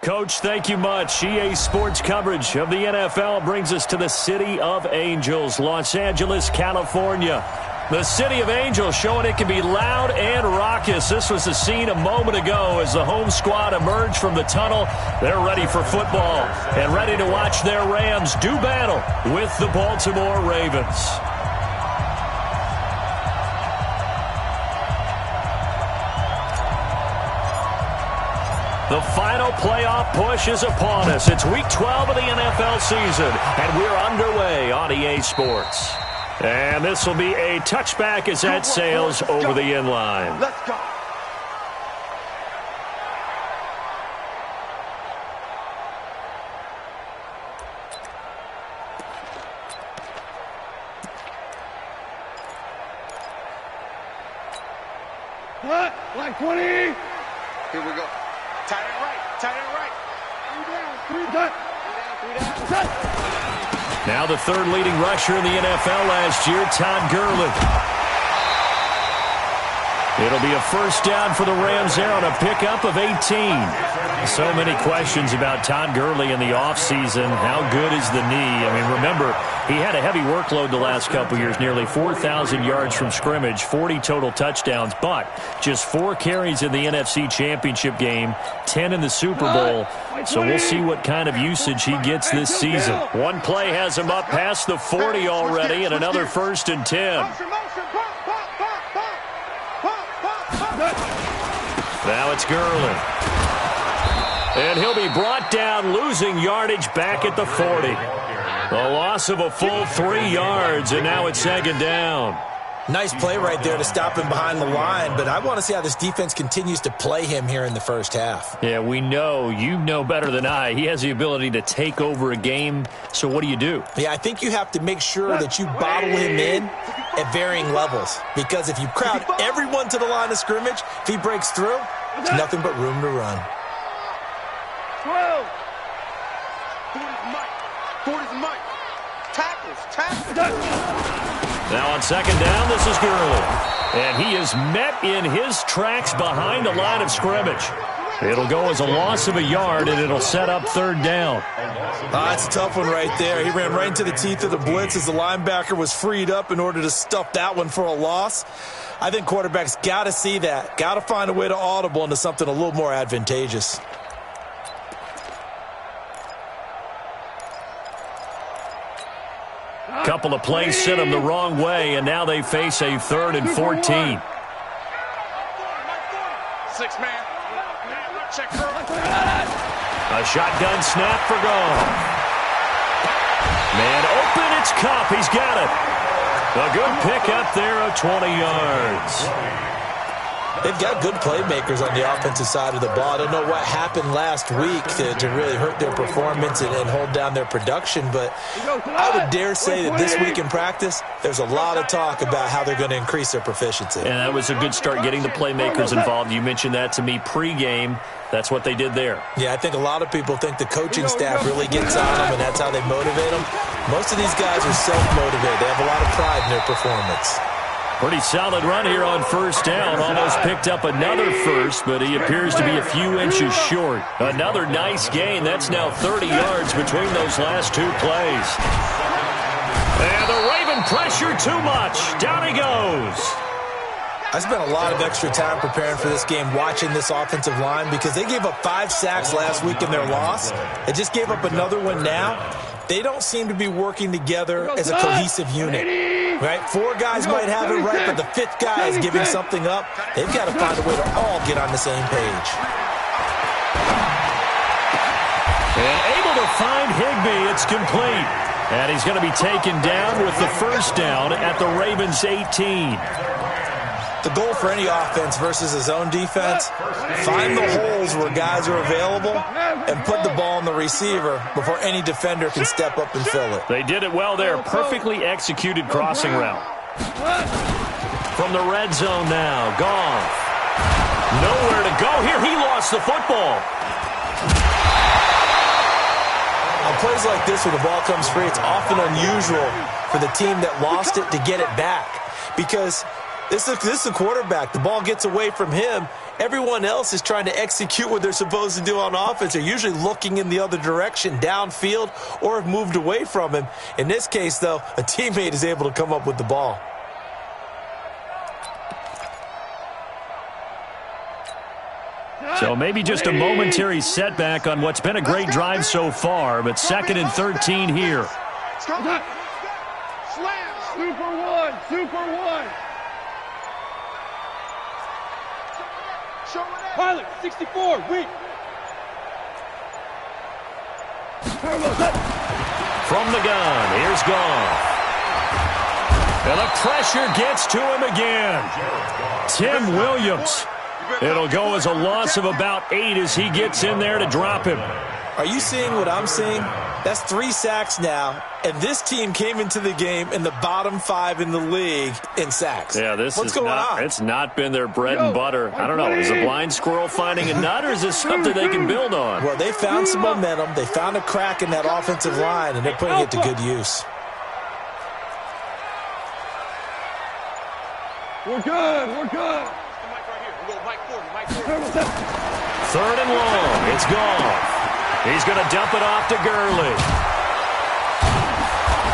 Coach, thank you much. EA Sports coverage of the NFL brings us to the City of Angels, Los Angeles, California. The City of Angels showing it can be loud and raucous. This was the scene a moment ago as the home squad emerged from the tunnel. They're ready for football and ready to watch their Rams do battle with the Baltimore Ravens. The final playoff push is upon us. It's Week 12 of the NFL season, and we're underway on EA Sports. And this will be a touchback as that sails over the end line. Let's go. What? Like 20. Here we go. Tight end right. Tight end right. Three down. Three down. Now the third leading rusher in the NFL last year, Todd Gurley. It'll be a first down for the Rams there on a pickup of 18. So many questions about Todd Gurley in the offseason. How good is the knee? I mean, remember, he had a heavy workload the last couple years, nearly 4,000 yards from scrimmage, 40 total touchdowns, but just 4 carries in the NFC Championship game, 10 in the Super Bowl. So we'll see what kind of usage he gets this season. One play has him up past the 40 already, and another 1st and 10. Now it's Gurley. And he'll be brought down, losing yardage back at the 40. A loss of a full 3 yards, and now it's 2nd down. Nice play right there to stop him behind the line, but I want to see how this defense continues to play him here in the first half. Yeah, we know. You know better than I. He has the ability to take over a game, so what do you do? Yeah, I think you have to make sure that you bottle him in at varying levels, because if you crowd everyone to the line of scrimmage, if he breaks through, there's nothing but room to run. 12. 40's Mike. 40's Mike. Tackles. Now on 2nd down, this is Gurley. And he is met in his tracks behind the line of scrimmage. It'll go as a loss of a yard, and it'll set up 3rd down. That's a tough one right there. He ran right into the teeth of the blitz as the linebacker was freed up in order to stuff that one for a loss. I think quarterbacks got to see that. Got to find a way to audible into something a little more advantageous. Couple of plays sent them the wrong way, and now they face a 3rd and 14. 6-man. Check her. A shotgun snap for Goff. Man open, it's Kupp. He's got it. A good pickup there of 20 yards. They've got good playmakers on the offensive side of the ball. I don't know what happened last week to really hurt their performance and hold down their production, but I would dare say that this week in practice, there's a lot of talk about how they're going to increase their proficiency. And that was a good start, getting the playmakers involved. You mentioned that to me pregame. That's what they did there. Yeah, I think a lot of people think the coaching staff really gets on them, and that's how they motivate them. Most of these guys are self-motivated. They have a lot of pride in their performance. Pretty solid run here on 1st down. Almost picked up another first, but he appears to be a few inches short. Another nice gain. That's now 30 yards between those last 2 plays. And the Raven pressure too much. Down he goes. I spent a lot of extra time preparing for this game, watching this offensive line, because they gave up 5 sacks last week in their loss. They just gave up another one now. They don't seem to be working together as a cohesive unit, right? 4 guys might have it right, but the 5th guy is giving something up. They've got to find a way to all get on the same page. And able to find Higbee. It's complete. And he's going to be taken down with the 1st down at the Ravens' 18. The goal for any offense versus his own defense, find the holes where guys are available and put the ball on the receiver before any defender can step up and fill it. They did it well there. Perfectly executed crossing route. From the red zone now, Goff. Nowhere to go here. He lost the football. On plays like this where the ball comes free, it's often unusual for the team that lost it to get it back, because This is a quarterback. The ball gets away from him. Everyone else is trying to execute what they're supposed to do on offense. They're usually looking in the other direction, downfield, or have moved away from him. In this case, though, a teammate is able to come up with the ball. So maybe just a momentary setback on what's been a great drive so far, but 2nd and 13 here. Slam! Super one! Super one! Pilot, 64, weak! From the gun, here's Goff. And the pressure gets to him again. Tim Williams. It'll go as a loss of about 8 as he gets in there to drop him. Are you seeing what I'm seeing? That's 3 sacks now, and this team came into the game in the bottom 5 in the league in sacks. Yeah, What's going on? It's not been their bread and butter. I don't know. Is a blind squirrel finding a nut, or is this something they can build on? Well, they found some momentum. They found a crack in that offensive line, and they're putting it to good use. We're good. We're good. 3rd and long. It's Goff. He's going to dump it off to Gurley.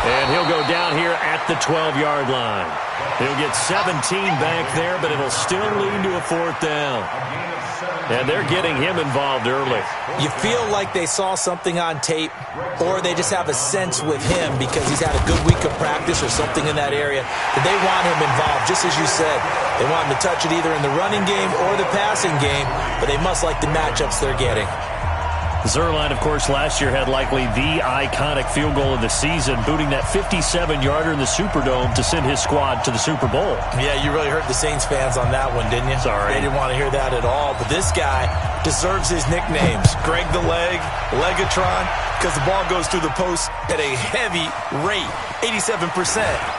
And he'll go down here at the 12-yard line. He'll get 17 back there, but it'll still lead to a 4th down. And they're getting him involved early. You feel like they saw something on tape, or they just have a sense with him because he's had a good week of practice or something in that area that they want him involved, just as you said. They want him to touch it either in the running game or the passing game, but they must like the matchups they're getting. Zuerlein, of course, last year had likely the iconic field goal of the season, booting that 57-yarder in the Superdome to send his squad to the Super Bowl. Yeah, you really hurt the Saints fans on that one, didn't you? Sorry. They didn't want to hear that at all. But this guy deserves his nicknames. Greg the Leg, Legatron, because the ball goes through the post at a heavy rate, 87%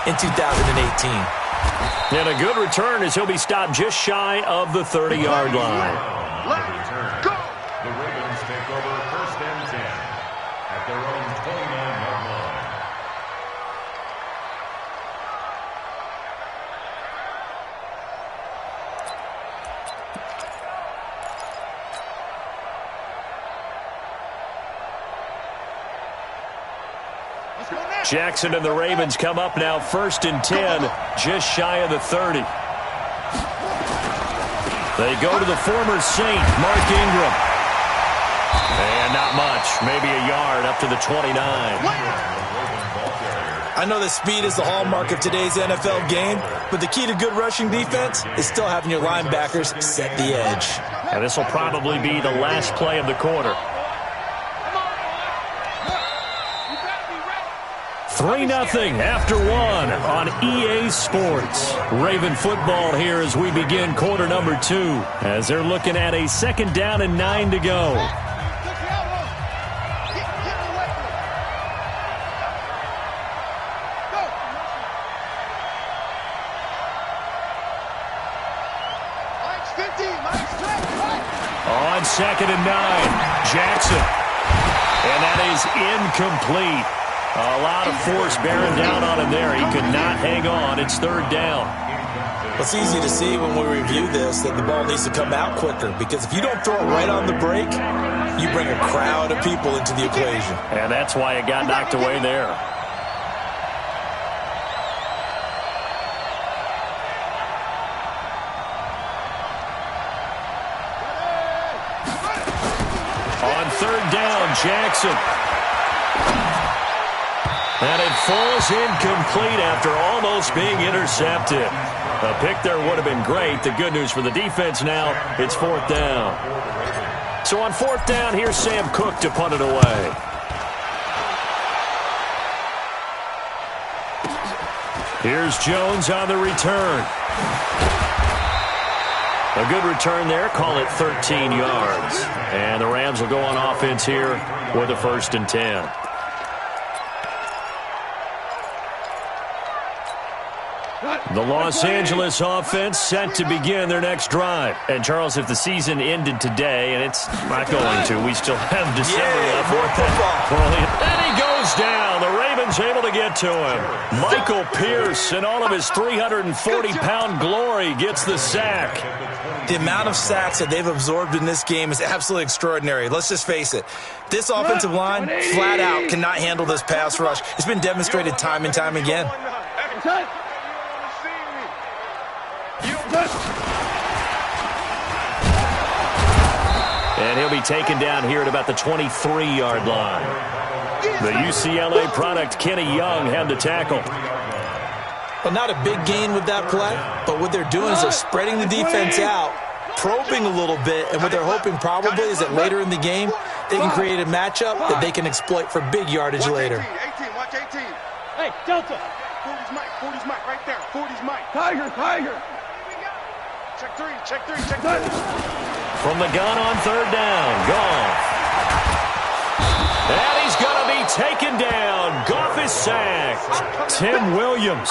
in 2018. And a good return as he'll be stopped just shy of the 30-yard line. Let's go! The Ravens take over 1st and 10 at their own 29-yard line. Jackson and the Ravens come up now 1st and 10, just shy of the 30. They go to the former Saint, Mark Ingram. And not much, maybe a yard up to the 29. I know that speed is the hallmark of today's NFL game, but the key to good rushing defense is still having your linebackers set the edge. And this will probably be the last play of the quarter. 3-0 after 1 on EA Sports. Raven football here as we begin quarter number 2, as they're looking at a 2nd down and 9 to go. On 2nd and 9, Jackson. And that is incomplete. A lot of force bearing down on him there. He could not hang on. It's 3rd down. It's easy to see when we review this that the ball needs to come out quicker, because if you don't throw it right on the break, you bring a crowd of people into the equation. And that's why it got knocked away there. On 3rd down, Jackson. And it falls incomplete after almost being intercepted. A pick there would have been great. The good news for the defense now, it's 4th down. So on 4th down, here's Sam Kliq to punt it away. Here's Jones on the return. A good return there. Call it 13 yards. And the Rams will go on offense here with a 1st and 10. The Los Angeles offense set to begin their next drive. And, Charles, if the season ended today, and it's not going to, we still have December left. More football. And he goes down. The Ravens able to get to him. Michael Pierce, in all of his 340-pound glory, gets the sack. The amount of sacks that they've absorbed in this game is absolutely extraordinary. Let's just face it. This offensive line, flat out, cannot handle this pass rush. It's been demonstrated time and time again. And he'll be taken down here at about the 23-yard line. The UCLA product, Kenny Young, had the tackle. Well, not a big gain with that play, but what they're doing is they're spreading the defense out, probing a little bit, and what they're hoping probably is that later in the game, they can create a matchup that they can exploit for big yardage later. 18, watch 18. Hey, Delta. 40's Mike, right there. 40's Mike. Tiger. Check three. From the gun on third down, Goff. And he's going to be taken down. Goff is sacked. Tim Williams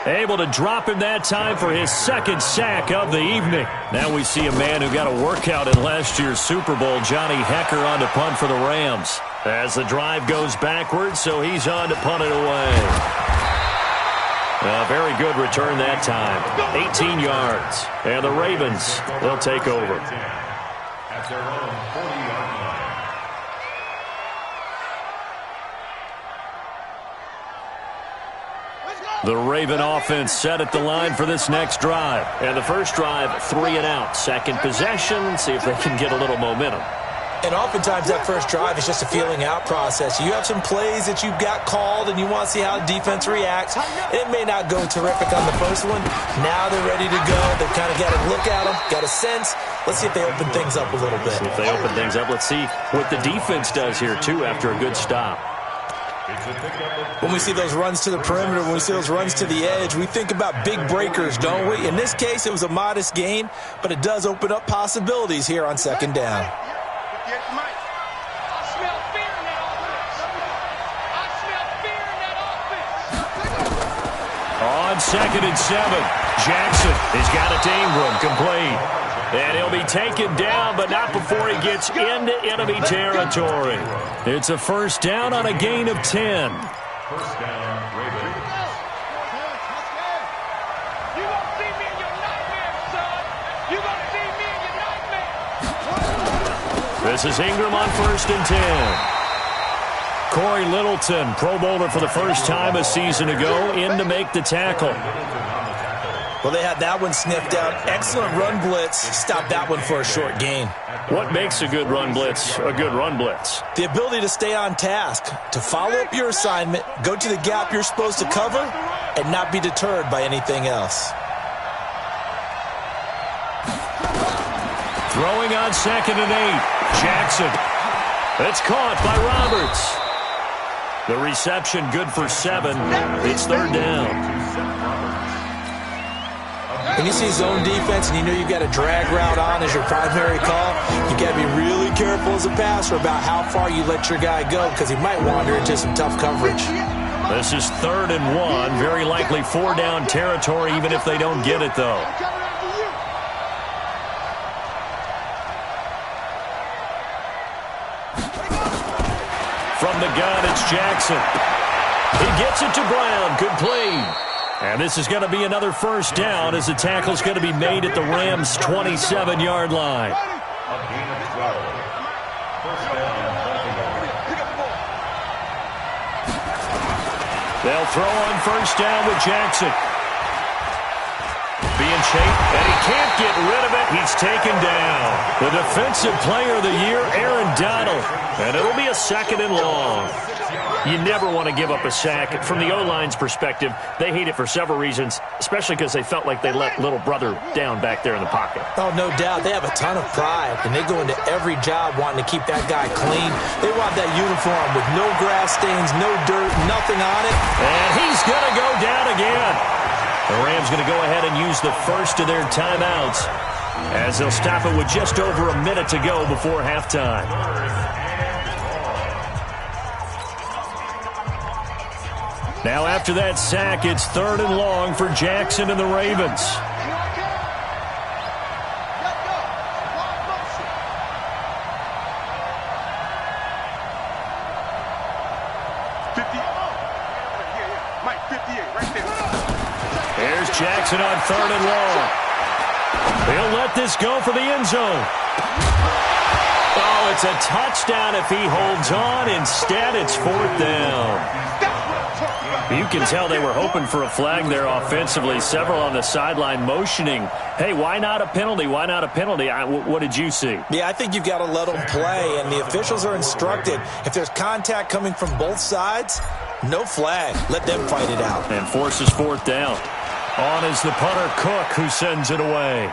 able to drop him that time for his second sack of the evening. Now we see a man who got a workout in last year's Super Bowl, Johnny Hecker, on to punt for the Rams. As the drive goes backwards, so he's on to punt it away. A very good return that time. 18 yards. And the Ravens, they'll take over. At their own 40-yard line. The Raven offense set at the line for this next drive. And the first drive, 3 and out. Second possession, see if they can get a little momentum. And oftentimes that first drive is just a feeling out process. You have some plays that you've got called and you want to see how the defense reacts. It may not go terrific on the first one. Now they're ready to go. They've kind of got a look at them, got a sense. Let's see if they open things up a little bit. See if they open things up. Let's see what the defense does here, too, after a good stop. When we see those runs to the perimeter, when we see those runs to the edge, we think about big breakers, don't we? In this case, it was a modest gain, but it does open up possibilities here on second down. On 2nd and 7, Jackson has got it to Ingram, complete. And he'll be taken down, but not before he gets into enemy territory. It's a first down on a gain of 10. First down, Ravens. You gonna see me in your nightmare, son. You gonna see me in your nightmare. This is Ingram on 1st and 10. Corey Littleton, Pro Bowler for the first time a season ago, in to make the tackle. Well, they had that one sniffed out. Excellent run blitz. Stopped that one for a short gain. What makes a good run blitz a good run blitz? The ability to stay on task, to follow up your assignment, go to the gap you're supposed to cover, and not be deterred by anything else. Throwing on 2nd and 8. Jackson. It's caught by Roberts. The reception good for 7. It's third down. When you see zone defense and you know you've got a drag route on as your primary call, you got to be really careful as a passer about how far you let your guy go because he might wander into some tough coverage. This is 3rd and 1. Very likely 4-down territory even if they don't get it, though. From the gun, it's Jackson. He gets it to Brown, complete. And this is going to be another first down as the tackle's going to be made at the Rams' 27-yard line. A gain of 12. First down, They'll throw on first down with Jackson. Being chased, and he can't get rid of it. He's taken down. The Defensive Player of the Year, Aaron Donald. And it'll be a 2nd and long. You never want to give up a sack. From the O-line's perspective, they hate it for several reasons, especially because they felt like they let little brother down back there in the pocket. Oh, no doubt. They have a ton of pride, and they go into every job wanting to keep that guy clean. They want that uniform with no grass stains, no dirt, nothing on it. And he's going to go down again. The Rams going to go ahead and use the first of their timeouts as they'll stop it with just over a minute to go before halftime. Now after that sack, it's 3rd and long for Jackson and the Ravens. Here's Jackson on 3rd and long. He'll let this go for the end zone. Oh, it's a touchdown if he holds on. Instead, it's 4th down. You can tell they were hoping for a flag there offensively. Several on the sideline motioning, hey, why not a penalty? Why not a penalty? What did you see? Yeah, I think you've got to let them play, and the officials are instructed. If there's contact coming from both sides, no flag. Let them fight it out. And forces 4th down. On is the punter, Cook, who sends it away.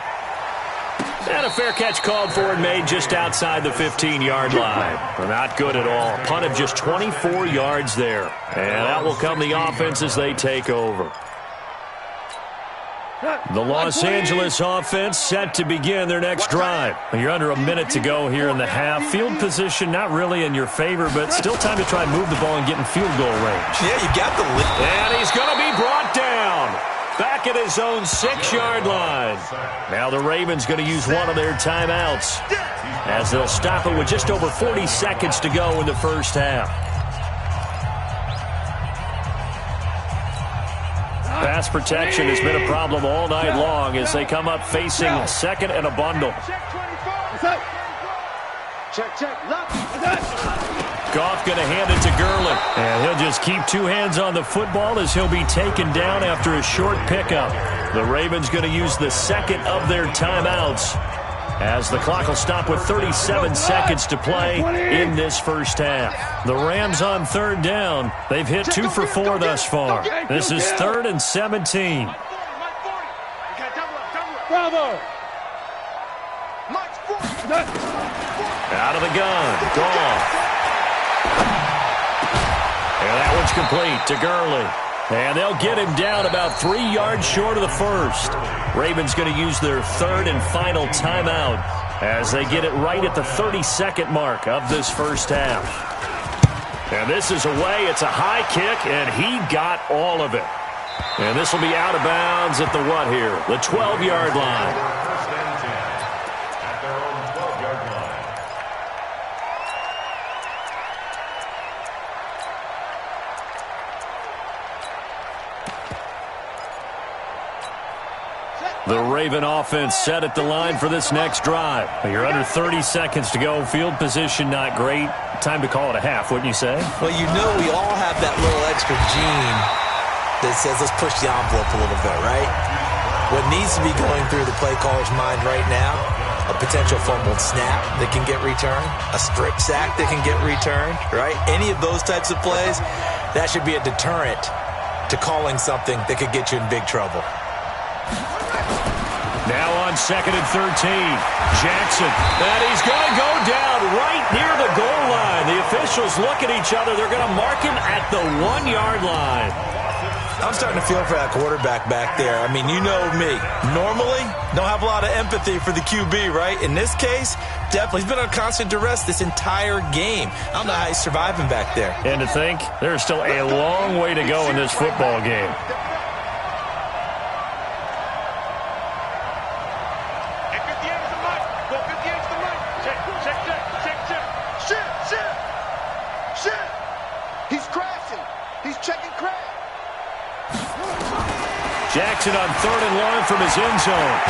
And a fair catch called for and made just outside the 15-yard line. Not good at all. Punt of just 24 yards there. And out will come the offense as they take over. The Los Angeles offense set to begin their next drive. You're under a minute to go here in the half. Field position not really in your favor, but still time to try and move the ball and get in field goal range. Yeah, you got the lead. And he's going to be brought down. Back at his own 6-yard line. Now the Ravens going to use one of their timeouts as they'll stop it with just over 40 seconds to go in the first half. Pass protection has been a problem all night long as they come up facing 2nd and a bundle. Goff going to hand it to Gurley. And he'll just keep 2 hands on the football as he'll be taken down after a short pickup. The Ravens going to use the 2nd of their timeouts as the clock will stop with 37 seconds to play in this first half. The Rams on 3rd down. They've hit 2 for 4 thus far. This is 3rd and 17. Bravo. Out of the gun. Goff. And that one's complete to Gurley. And they'll get him down about 3 yards short of the first. Ravens going to use their 3rd and final timeout as they get it right at the 32nd mark of this first half. And this is away. It's a high kick, and he got all of it. And this will be out of bounds at the what here? The 12-yard line. The Raven offense set at the line for this next drive. You're under 30 seconds to go. Field position not great. Time to call it a half, wouldn't you say? Well, you know we all have that little extra gene that says let's push the envelope a little bit, right? What needs to be going through the play caller's mind right now, a potential fumbled snap that can get returned, a strip sack that can get returned, right? Any of those types of plays, that should be a deterrent to calling something that could get you in big trouble. Now on 2nd and 13, Jackson. And he's going to go down right near the goal line. The officials look at each other. They're going to mark him at the 1-yard line. I'm starting to feel for that quarterback back there. I mean, you know me. Normally, don't have a lot of empathy for the QB, right? In this case, definitely. He's been on constant duress this entire game. I don't know how he's surviving back there. And to think, there's still a long way to go in this football game. Jackson on 3rd and long from his end zone.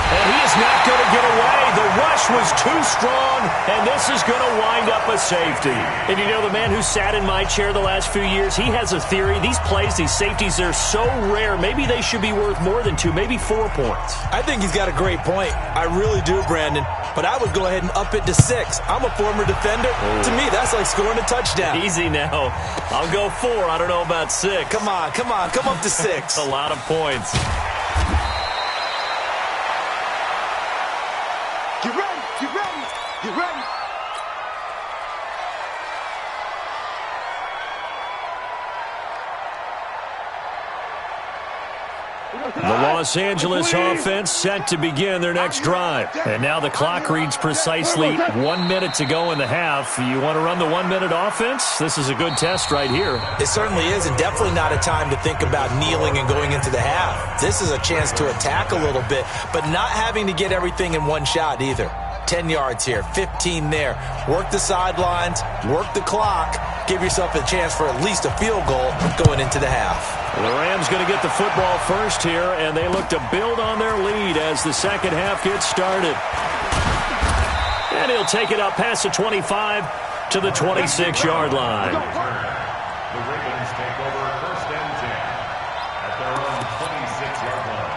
And he is not going to get away. The rush was too strong, and this is going to wind up a safety. And you know, the man who sat in my chair the last few years, he has a theory. These plays, these safeties, they're so rare. Maybe they should be worth more than 2, maybe 4 points. I think he's got a great point. I really do, Brandon. But I would go ahead and up it to 6. I'm a former defender. Ooh. To me, that's like scoring a touchdown. Easy now. I'll go 4. I don't know about 6. Come on. Come up to 6. A lot of points. Get ready. The Los Angeles offense set to begin their next drive. And now the clock reads precisely 1 minute to go in the half. You want to run the 1 minute offense? This is a good test right here. It certainly is, and definitely not a time to think about kneeling and going into the half. This is a chance to attack a little bit, but not having to get everything in one shot either. 10 yards here, 15 there. Work the sidelines, work the clock. Give yourself a chance for at least a field goal going into the half. Well, the Rams going to get the football first here, and they look to build on their lead as the second half gets started. And he'll take it up past the 25 to the 26-yard line. The Ravens take over first and 10 at their own 26-yard line.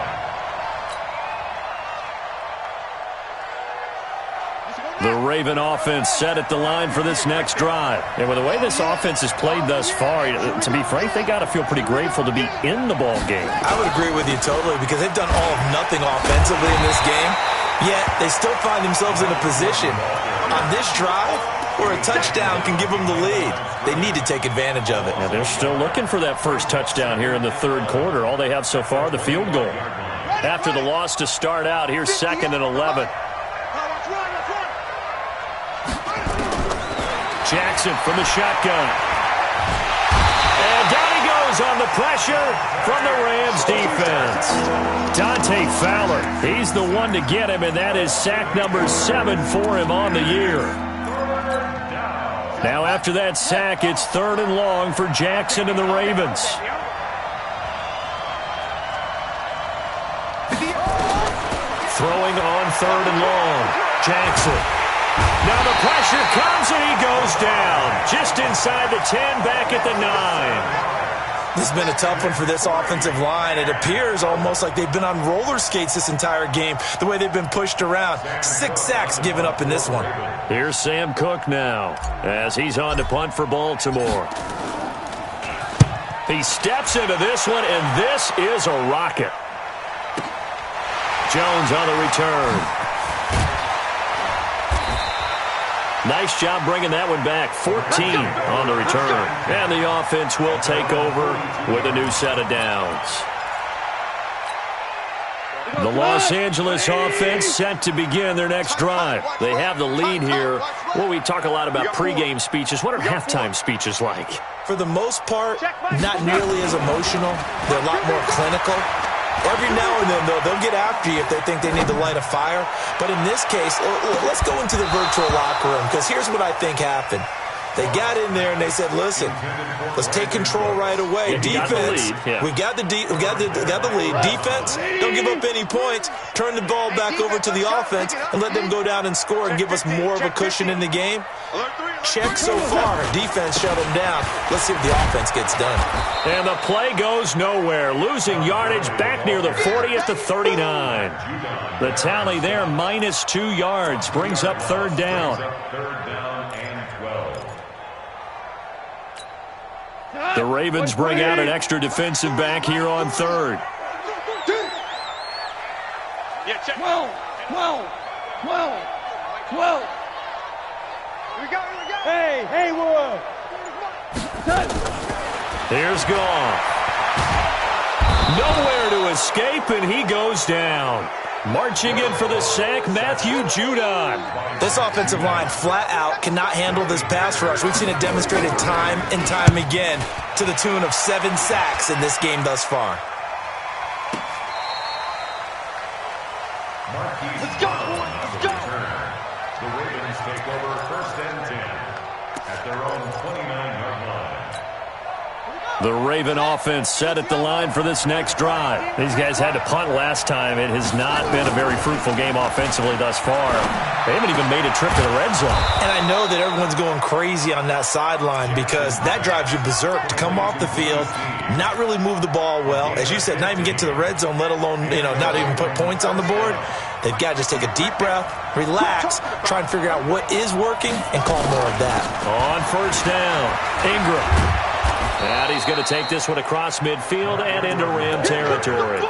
The Raven offense set at the line for this next drive. And with the way this offense has played thus far, to be frank, they got to feel pretty grateful to be in the ball game. I would agree with you totally because they've done all of nothing offensively in this game, yet they still find themselves in a position on this drive where a touchdown can give them the lead. They need to take advantage of it. And they're still looking for that first touchdown here in the third quarter. All they have so far, the field goal. After the loss to start out, here's 2nd and 11. Jackson from the shotgun. And down he goes on the pressure from the Rams defense. Dante Fowler, he's the one to get him, and that is sack number 7 for him on the year. Now after that sack, it's 3rd and long for Jackson and the Ravens. Throwing on 3rd and long. Jackson. Now the pressure comes and he goes down. Just inside the 10, back at the 9. This has been a tough one for this offensive line. It appears almost like they've been on roller skates this entire game, the way they've been pushed around. 6 sacks given up in this one. Here's Sam Kliq now as he's on to punt for Baltimore. He steps into this one, and this is a rocket. Jones on the return. Nice job bringing that one back. 14 on the return. And the offense will take over with a new set of downs. The Los Angeles offense set to begin their next drive. They have the lead here. Well, we talk a lot about pregame speeches. What are halftime speeches like? For the most part, not nearly as emotional. They're a lot more clinical. Every now and then, though, they'll get after you if they think they need to light a fire. But in this case, let's go into the virtual locker room, because here's what I think happened. They got in there and they said, listen, let's take control right away. Defense, we got the lead. Defense, don't give up any points. Turn the ball back over to the offense and let them go down and score and give us more of a cushion in the game. Check so far. Defense shut them down. Let's see if the offense gets done. And the play goes nowhere. Losing yardage back near the 40 at the 39. The tally there, minus 2 yards, brings up 3rd down. The Ravens bring out an extra defensive back here on 3rd. Hey, Will. Here's Goff. Nowhere to escape, and he goes down. Marching in for the sack, Matthew Judon. This offensive line flat out cannot handle this pass rush. We've seen it demonstrated time and time again to the tune of 7 sacks in this game thus far. Let's go. Let's go. The Ravens take over first and 10 at their own 29-yard line. The Raven offense set at the line for this next drive. These guys had to punt last time. It has not been a very fruitful game offensively thus far. They haven't even made a trip to the red zone. And I know that everyone's going crazy on that sideline because that drives you berserk to come off the field, not really move the ball well. As you said, not even get to the red zone, let alone, not even put points on the board. They've got to just take a deep breath, relax, try and figure out what is working, and call more of that. On first down, Ingram. And he's going to take this one across midfield and into Ram territory.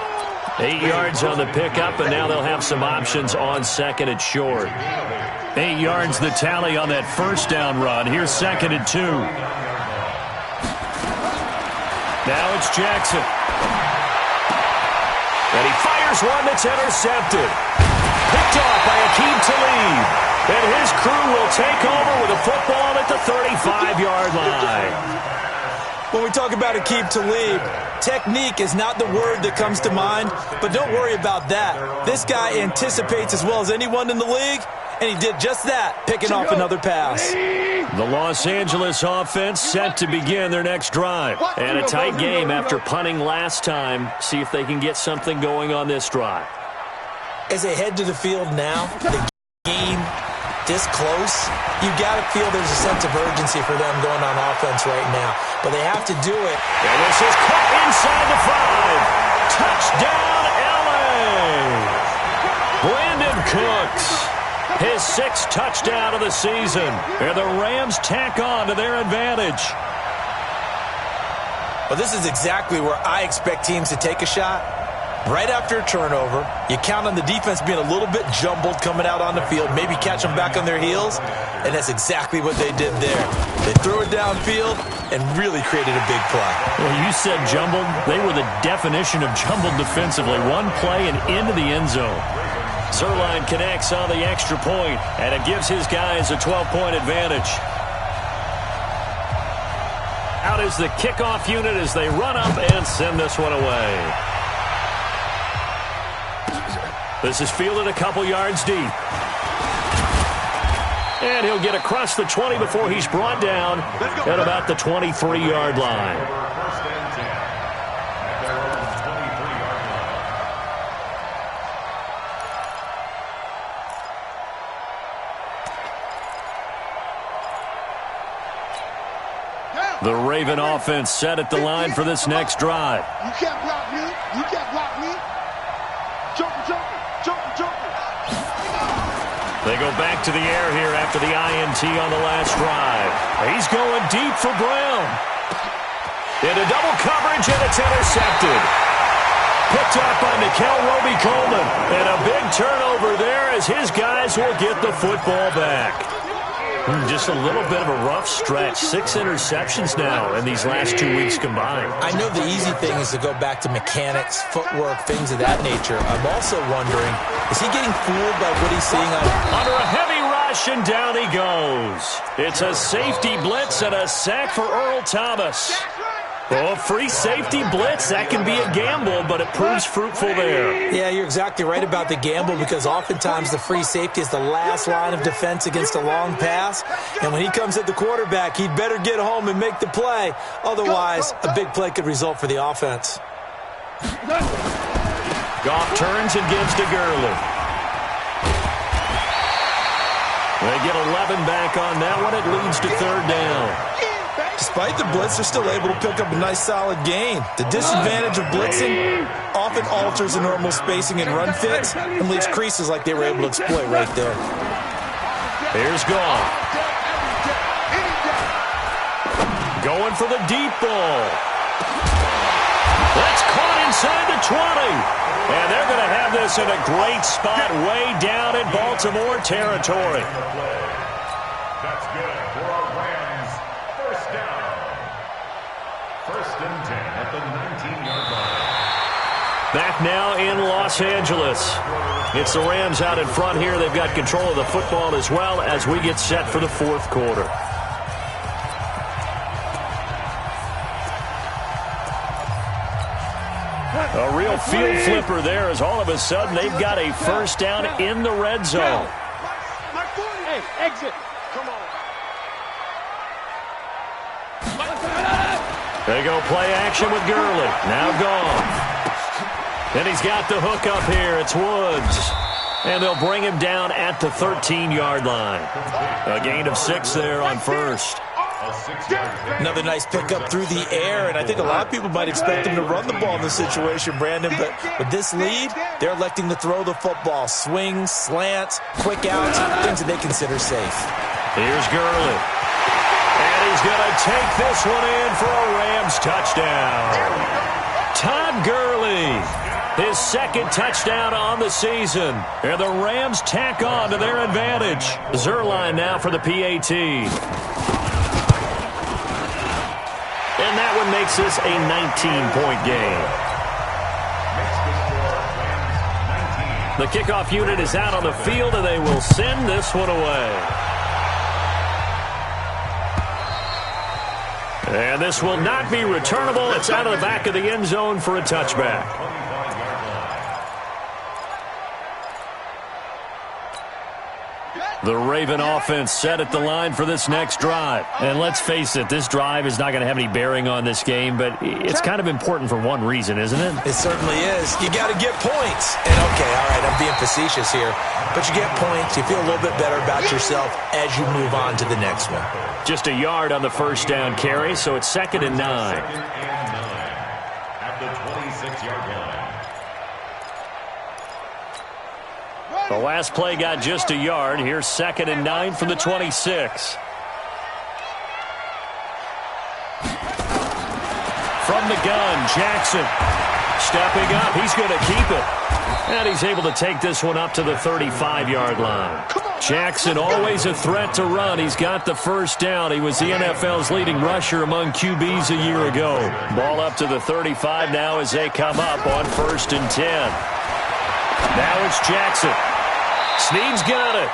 8 yards on the pickup, and now they'll have some options on 2nd and short. 8 yards the tally on that first down run. Here's 2nd and 2. Now it's Jackson. And he fires one that's intercepted. Picked off by M Kliq. And his crew will take over with a football at the 35-yard line. When we talk about M Kliq, technique is not the word that comes to mind, but don't worry about that. This guy anticipates as well as anyone in the league, and he did just that, picking off another pass. The Los Angeles offense set to begin their next drive. And a tight game after punting last time. See if they can get something going on this drive. As they head to the field now, the game this close, you got to feel there's a sense of urgency for them going on offense right now. But they have to do it. And this is caught inside the 5. Touchdown, L.A. Brandon Cooks. His 6th touchdown of the season. And the Rams tack on to their advantage. Well, this is exactly where I expect teams to take a shot. Right after a turnover, you count on the defense being a little bit jumbled coming out on the field, maybe catch them back on their heels, and that's exactly what they did there. They threw it downfield and really created a big play. Well, you said jumbled. They were the definition of jumbled defensively. One play and into the end zone. Zuerlein connects on the extra point, and it gives his guys a 12-point advantage. Out is the kickoff unit as they run up and send this one away. This is fielded a couple yards deep. And he'll get across the 20 before he's brought down at about the 23-yard line. First and 10 at their own 23-yard line. The Raven offense set at the line for this next drive. You can't block me. You can't block me. Jump. They go back to the air here after the INT on the last drive. He's going deep for Brown. Into double coverage, and it's intercepted. Picked up by Mikel Roby-Coleman. And a big turnover there as his guys will get the football back. Just a little bit of a rough stretch. 6 interceptions now in these last 2 weeks combined. I know the easy thing is to go back to mechanics, footwork, things of that nature. I'm also wondering, is he getting fooled by what he's seeing on... Under a heavy rush, and down he goes. It's a safety blitz and a sack for Earl Thomas. Oh, free safety blitz, that can be a gamble, but it proves fruitful there. Yeah, you're exactly right about the gamble because oftentimes the free safety is the last line of defense against a long pass. And when he comes at the quarterback, he'd better get home and make the play. Otherwise, a big play could result for the offense. Goff turns and gives to Gurley. They get 11 back on that one. It leads to third down. Despite the blitz, they're still able to pick up a nice solid gain. The disadvantage of blitzing often alters the normal spacing and run fits and leaves creases like they were able to exploit right there. Here's Goff. Going for the deep ball. That's caught inside the 20. And they're going to have this in a great spot way down in Baltimore territory. That's good for our Rams. First down. First and 10 at the 19-yard line. Back now in Los Angeles. It's the Rams out in front here. They've got control of the football as well as we get set for the fourth quarter. A real field flipper there as all of a sudden they've got a first down in the red zone. Hey, exit. Come on. They go play action with Gurley. Now gone. And he's got the hook up here. It's Woods. And they'll bring him down at the 13-yard line. A gain of 6 there on first. Another nice pickup through the air, and I think a lot of people might expect him to run the ball in this situation, Brandon, but with this lead, they're electing to throw the football. Swings, slants, quick outs, things that they consider safe. Here's Gurley. And he's going to take this one in for a Rams touchdown. Todd Gurley, his second touchdown on the season. And the Rams tack on to their advantage. Zuerlein now for the PAT. And that one makes this a 19-point game. The kickoff unit is out on the field, and they will send this one away. And this will not be returnable. It's out of the back of the end zone for a touchback. The Raven offense set at the line for this next drive. And let's face it, this drive is not going to have any bearing on this game, but it's kind of important for one reason, isn't it? It certainly is. You got to get points. And, okay, all right, I'm being facetious here, but you get points. You feel a little bit better about yourself as you move on to the next one. Just a yard on the first down carry, so it's 2nd and 9. At the 26-yard line. The last play got just a yard. Here's 2nd and 9 from the 26. From the gun, Jackson stepping up. He's going to keep it. And he's able to take this one up to the 35-yard line. Jackson always a threat to run. He's got the first down. He was the NFL's leading rusher among QBs a year ago. Ball up to the 35 now as they come up on 1st and 10. Now it's Jackson. Snead's got it.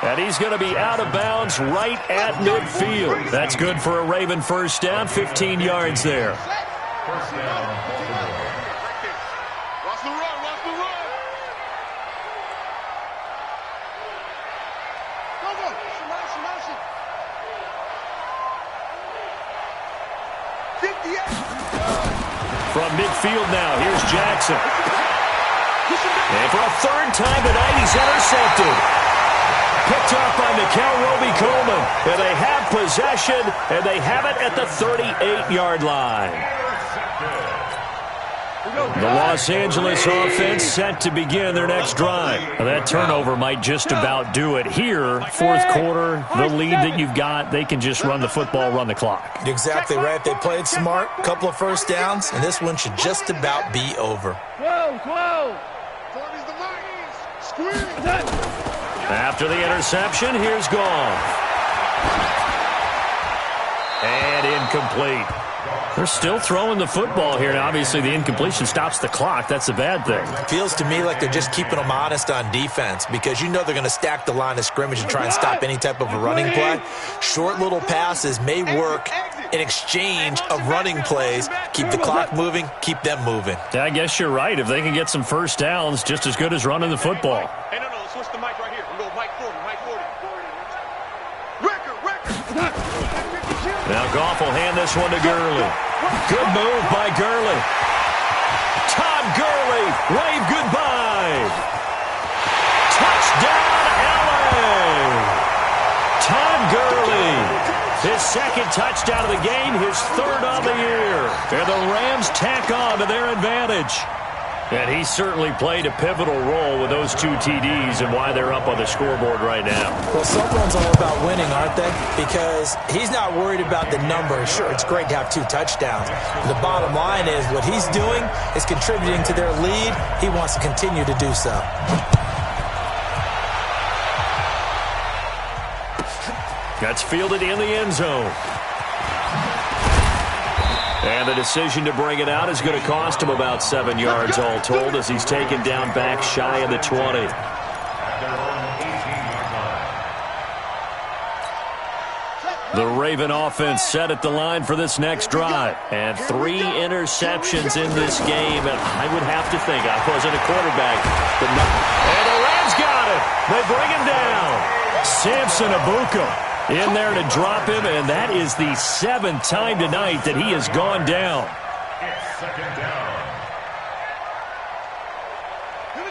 And he's going to be out of bounds right at midfield. That's good for a Raven first down, 15 yards there. First down, Baltimore. Watch the run, watch the run. Go, go. Shimasi. 58. From midfield now, here's Jackson. And for a 3rd time tonight, he's intercepted. Picked off by Roby Coleman. And they have possession, and they have it at the 38-yard line. The Los Angeles offense set to begin their next drive. Now that turnover might just about do it here. 4th quarter, the lead that you've got, they can just run the football, run the clock. You're exactly right. They played smart, couple of first downs, and this one should just about be over. Whoa. After the interception, here's Goff. And incomplete. They're still throwing the football here. Now, obviously, the incompletion stops the clock. That's a bad thing. Feels to me like they're just keeping them honest on defense because you know they're going to stack the line of scrimmage and try and stop any type of a running play. Short little passes may work in exchange of running plays. Keep the clock moving, keep them moving. Yeah, I guess you're right. If they can get some first downs, just as good as running the football. Hey, no, switch the mic right here. We'll go mic 40, mic 40. Record. Now Goff will hand this one to Gurley. Good move by Gurley. Todd Gurley, wave goodbye. Touchdown, LA. Todd Gurley, his 2nd touchdown of the game, his 3rd on the year. And the Rams tack on to their advantage. And he certainly played a pivotal role with those 2 TDs and why they're up on the scoreboard right now. Well, someone's all about winning, aren't they? Because he's not worried about the numbers. Sure, it's great to have 2 touchdowns. The bottom line is what he's doing is contributing to their lead. He wants to continue to do so. That's fielded in the end zone. And the decision to bring it out is going to cost him about 7 yards all told as he's taken down back shy of the 20. The Raven offense set at the line for this next drive. And 3 interceptions in this game. And I would have to think, I wasn't a quarterback. And the Rams got it. They bring him down. Samson Abuka in there to drop him, and that is the 7th time tonight that he has gone down. It's 2nd down.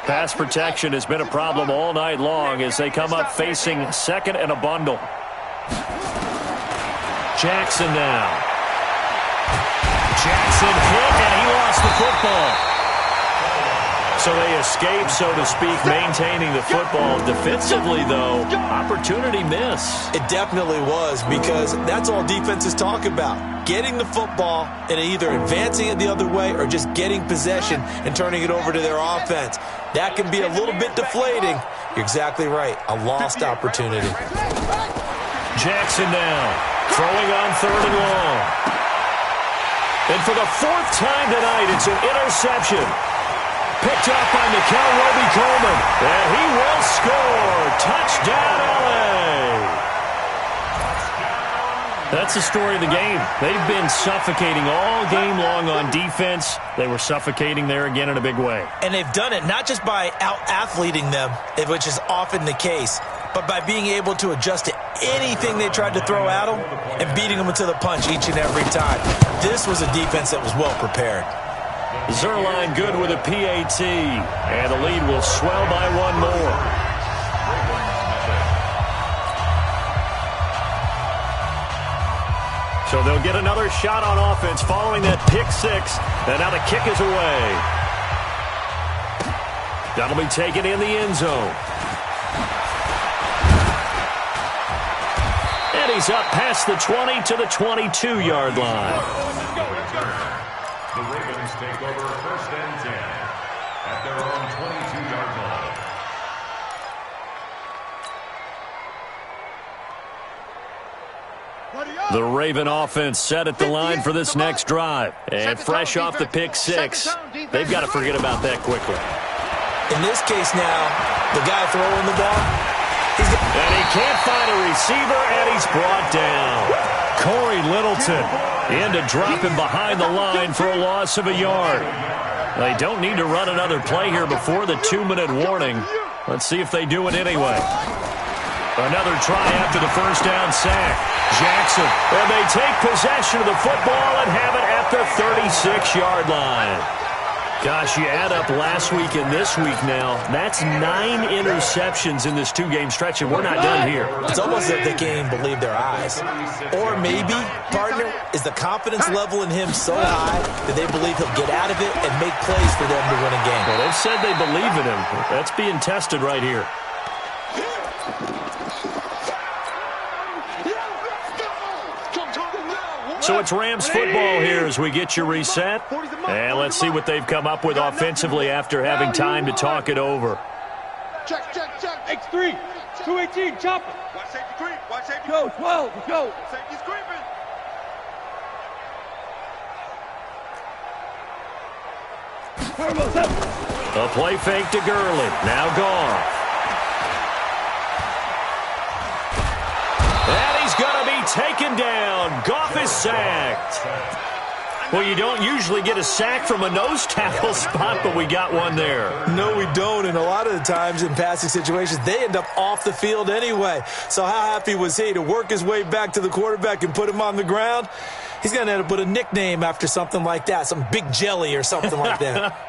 Pass protection has been a problem all night long as they come up facing 2nd and a bundle. Jackson now. Jackson hit, and he lost the football. So they escape, so to speak, maintaining the football. Defensively, though, opportunity miss. It definitely was because that's all defenses talk about. Getting the football and either advancing it the other way or just getting possession and turning it over to their offense. That can be a little bit deflating. You're exactly right. A lost opportunity. Jackson now, throwing on 3rd and long. And for the 4th time tonight, it's an interception. Picked up by Roby Coleman. And he will score. Touchdown, LA. That's the story of the game. They've been suffocating all game long on defense. They were suffocating there again in a big way. And they've done it not just by out-athleting them, which is often the case, but by being able to adjust to anything they tried to throw at them and beating them to the punch each and every time. This was a defense that was well prepared. Zerline good with a PAT, and the lead will swell by one more. So they'll get another shot on offense following that pick six, and now the kick is away. That'll be taken in the end zone. And he's up past the 20 to the 22-yard line. The Ravens take over 1st and 10 at their own 22-yard line. The Raven offense set at the line for this next drive. And fresh off the pick six, they've got to forget about that quickly. In this case now, the guy throwing the ball, and he can't find a receiver, and he's brought down. Corey Littleton in to drop him behind the line for a loss of a yard. They don't need to run another play here before the 2-minute warning. Let's see if they do it anyway. Another try after the first down sack. Jackson, and they take possession of the football and have it at the 36-yard line. Gosh, you add up last week and this week now, that's 9 interceptions in this 2-game stretch, and we're not done here. It's almost as if they can't even believe their eyes. Or maybe, partner, is the confidence level in him so high that they believe he'll get out of it and make plays for them to win a game. Well, they've said they believe in him. That's being tested right here. So it's Rams football here as we get you reset. And let's see what they've come up with offensively after having time to talk it over. Check. X3, 218, chopper. Watch safety creep. Watch safety. Go, 12, let's go. Safety's creeping. A play fake to Gurley. Now gone. And he's going to be taken down. Goff is sacked. Well, you don't usually get a sack from a nose tackle spot, but we got one there. No, we don't, and a lot of the times in passing situations, they end up off the field anyway. So how happy was he to work his way back to the quarterback and put him on the ground? He's going to end up with a nickname after something like that, some Big Jelly or something like that.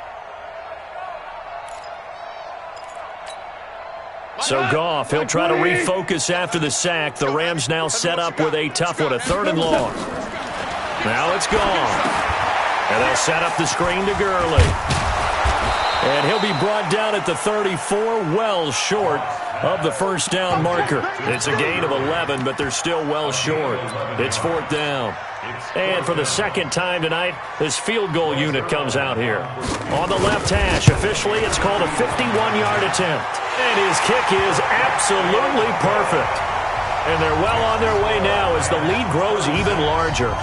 So Goff, he'll try to refocus after the sack. The Rams now set up with a tough one, a 3rd and long. Now it's gone. And they'll set up the screen to Gurley. And he'll be brought down at the 34, well short of the first down marker. It's a gain of 11, but they're still well short. It's 4th down. And for the second time tonight, this field goal unit comes out here. On the left hash, officially, it's called a 51-yard attempt. And his kick is absolutely perfect. And they're well on their way now as the lead grows even larger.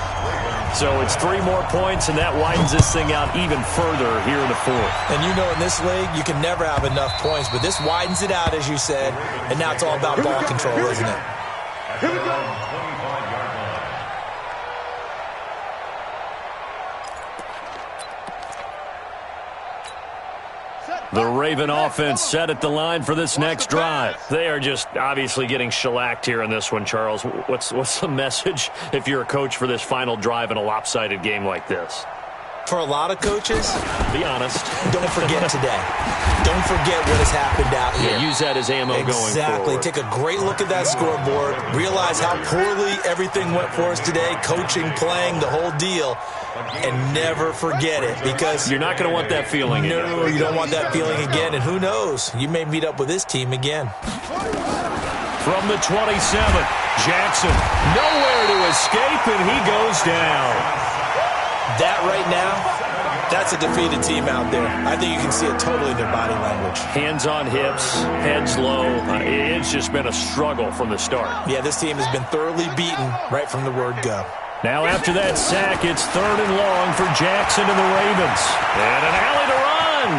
So it's 3 more points, and that widens this thing out even further here in the 4th. And you know in this league, you can never have enough points, but this widens it out, as you said, and now it's all about ball control, isn't it? Here we go. The Raven offense set at the line for this next drive. They are just obviously getting shellacked here in this one, Charles. What's the message if you're a coach for this final drive in a lopsided game like this? For a lot of coaches, be honest, don't forget today. Don't forget what has happened out here. Yeah, use that as ammo going forward. Exactly. Take a great look at that scoreboard. Realize how poorly everything went for us today, coaching, playing, the whole deal. And never forget it, because you're not going to want that feeling again. No, you don't want that feeling again. And who knows? You may meet up with this team again. From the 27, Jackson, nowhere to escape, and he goes down. That right now, that's a defeated team out there. I think you can see it totally in their body language. Hands on hips, heads low. It's just been a struggle from the start. Yeah, this team has been thoroughly beaten right from the word go. Now after that sack, it's 3rd and long for Jackson and the Ravens. And an alley to run.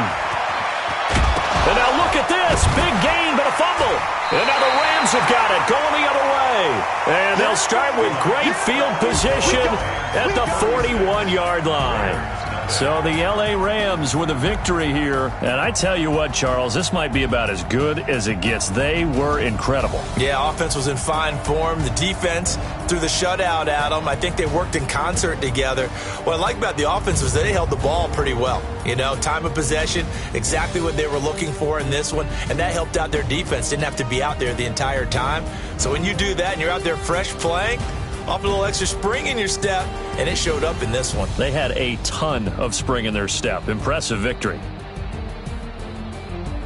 And now look at this. this. Big gain, but a fumble. And now the Rams have got it, going the other way. And they'll start with great field position at the 41-yard line. So the L.A. Rams with a victory here. And I tell you what, Charles, this might be about as good as it gets. They were incredible. Yeah, offense was in fine form. The defense threw the shutout at them. I think they worked in concert together. What I like about the offense was they held the ball pretty well. You know, time of possession, exactly what they were looking for in this one. And that helped out their defense. Didn't have to be out there the entire time. So when you do that and you're out there fresh playing, off a little extra spring in your step, and it showed up in this one. They had a ton of spring in their step. Impressive victory.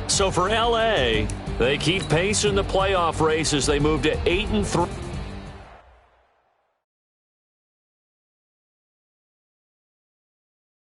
So for L.A., they keep pace in the playoff race as they move to 8-3.